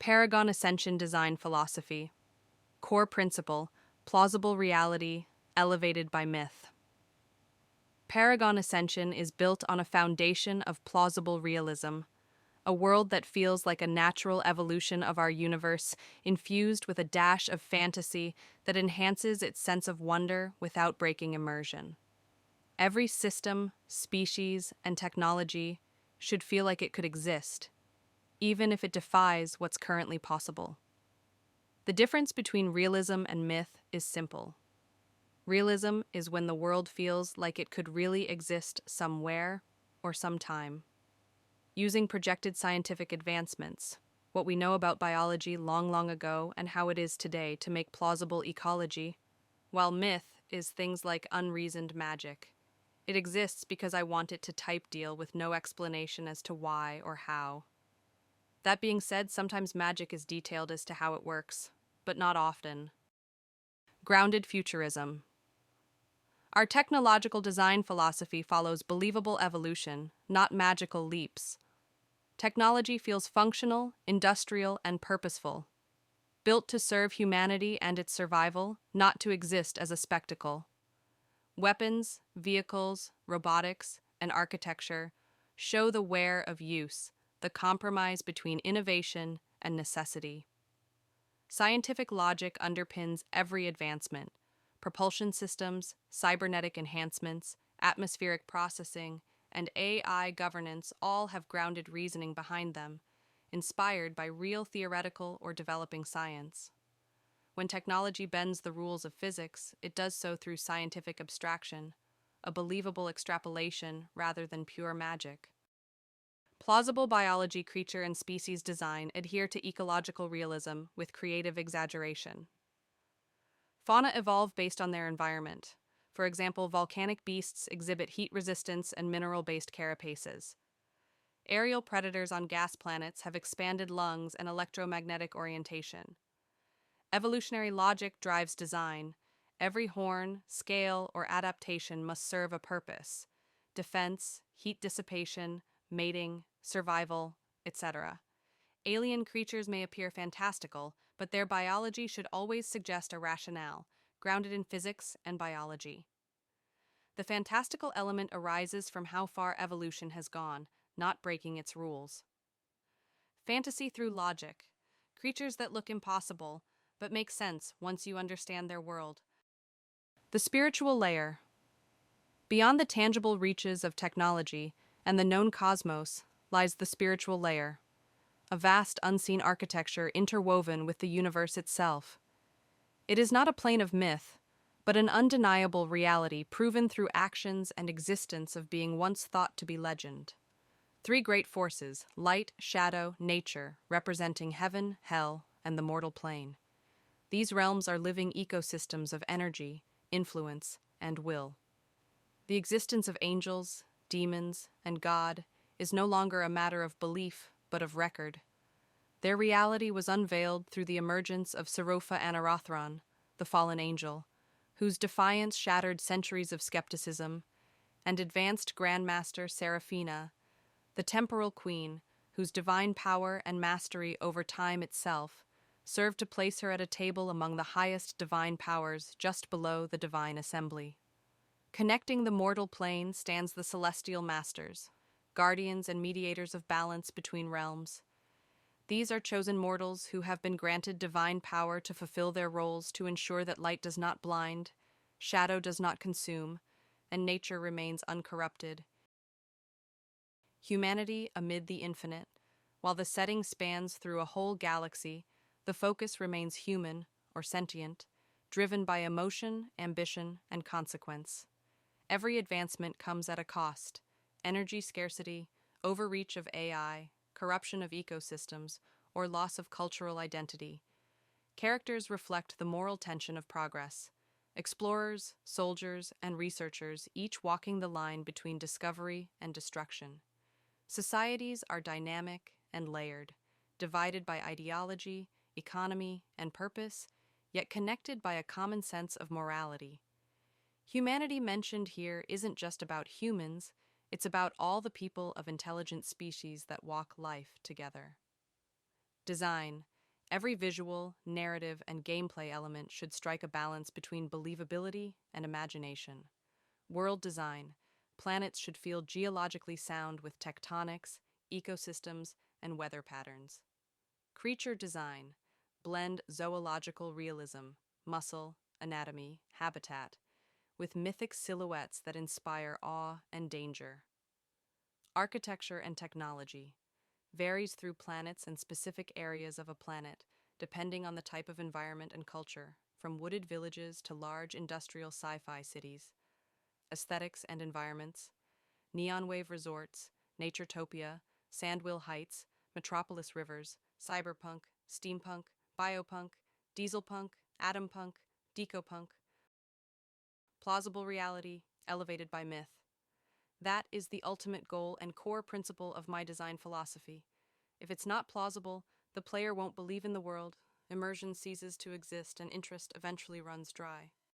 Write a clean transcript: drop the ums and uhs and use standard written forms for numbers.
Paragon Ascension design philosophy. Core principle, plausible reality, elevated by myth. Paragon Ascension is built on a foundation of plausible realism, a world that feels like a natural evolution of our universe, infused with a dash of fantasy that enhances its sense of wonder without breaking immersion. Every system, species, and technology should feel like it could exist, even if it defies what's currently possible. The difference between realism and myth is simple. Realism is when the world feels like it could really exist somewhere or sometime. Using projected scientific advancements, what we know about biology long ago and how it is today to make plausible ecology, while myth is things like unreasoned magic. It exists because I want it to type deal with no explanation as to why or how. That being said, sometimes magic is detailed as to how it works, but not often. Grounded futurism. Our technological design philosophy follows believable evolution, not magical leaps. Technology feels functional, industrial, and purposeful, built to serve humanity and its survival, not to exist as a spectacle. Weapons, vehicles, robotics, and architecture show the where of use, the compromise between innovation and necessity. Scientific logic underpins every advancement. Propulsion systems, cybernetic enhancements, atmospheric processing, and AI governance all have grounded reasoning behind them, inspired by real theoretical or developing science. When technology bends the rules of physics, it does so through scientific abstraction, a believable extrapolation rather than pure magic. Plausible biology, creature, and species design adhere to ecological realism with creative exaggeration. Fauna evolve based on their environment. For example, volcanic beasts exhibit heat resistance and mineral-based carapaces. Aerial predators on gas planets have expanded lungs and electromagnetic orientation. Evolutionary logic drives design. Every horn, scale, or adaptation must serve a purpose: defense, heat dissipation, mating, survival, etc. Alien creatures may appear fantastical, but their biology should always suggest a rationale, grounded in physics and biology. The fantastical element arises from how far evolution has gone, not breaking its rules. Fantasy through logic. Creatures that look impossible, but make sense once you understand their world. The spiritual layer. Beyond the tangible reaches of technology and the known cosmos lies the spiritual layer, a vast unseen architecture interwoven with the universe itself. It is not a plane of myth, but an undeniable reality proven through actions and existence of being once thought to be legend. Three great forces, light, shadow, nature, representing heaven, hell, and the mortal plane. These realms are living ecosystems of energy, influence, and will. The existence of angels, demons, and God is no longer a matter of belief, but of record. Their reality was unveiled through the emergence of Seropha Anarothron, the fallen angel, whose defiance shattered centuries of skepticism, and advanced Grandmaster Seraphina, the temporal queen, whose divine power and mastery over time itself served to place her at a table among the highest divine powers just below the divine assembly. Connecting the mortal plane stands the celestial masters, guardians and mediators of balance between realms. These are chosen mortals who have been granted divine power to fulfill their roles to ensure that light does not blind, shadow does not consume, and nature remains uncorrupted. Humanity amid the infinite. While the setting spans through a whole galaxy, the focus remains human or sentient, driven by emotion, ambition, and consequence. Every advancement comes at a cost: energy scarcity, overreach of AI, corruption of ecosystems, or loss of cultural identity. Characters reflect the moral tension of progress. Explorers, soldiers, and researchers, each walking the line between discovery and destruction. Societies are dynamic and layered, divided by ideology, economy, and purpose, yet connected by a common sense of morality. Humanity mentioned here isn't just about humans, it's about all the people of intelligent species that walk life together. Design. Every visual, narrative, and gameplay element should strike a balance between believability and imagination. World design. Planets should feel geologically sound with tectonics, ecosystems, and weather patterns. Creature design. Blend zoological realism, muscle, anatomy, habitat, with mythic silhouettes that inspire awe and danger. Architecture and technology. Varies through planets and specific areas of a planet, depending on the type of environment and culture, from wooded villages to large industrial sci-fi cities. Aesthetics and environments. Neon wave resorts, Naturetopia, Sandwheel Heights, Metropolis Rivers, cyberpunk, steampunk, biopunk, dieselpunk, atompunk, decopunk. Plausible reality, elevated by myth. That is the ultimate goal and core principle of my design philosophy. If it's not plausible, the player won't believe in the world, immersion ceases to exist, and interest eventually runs dry.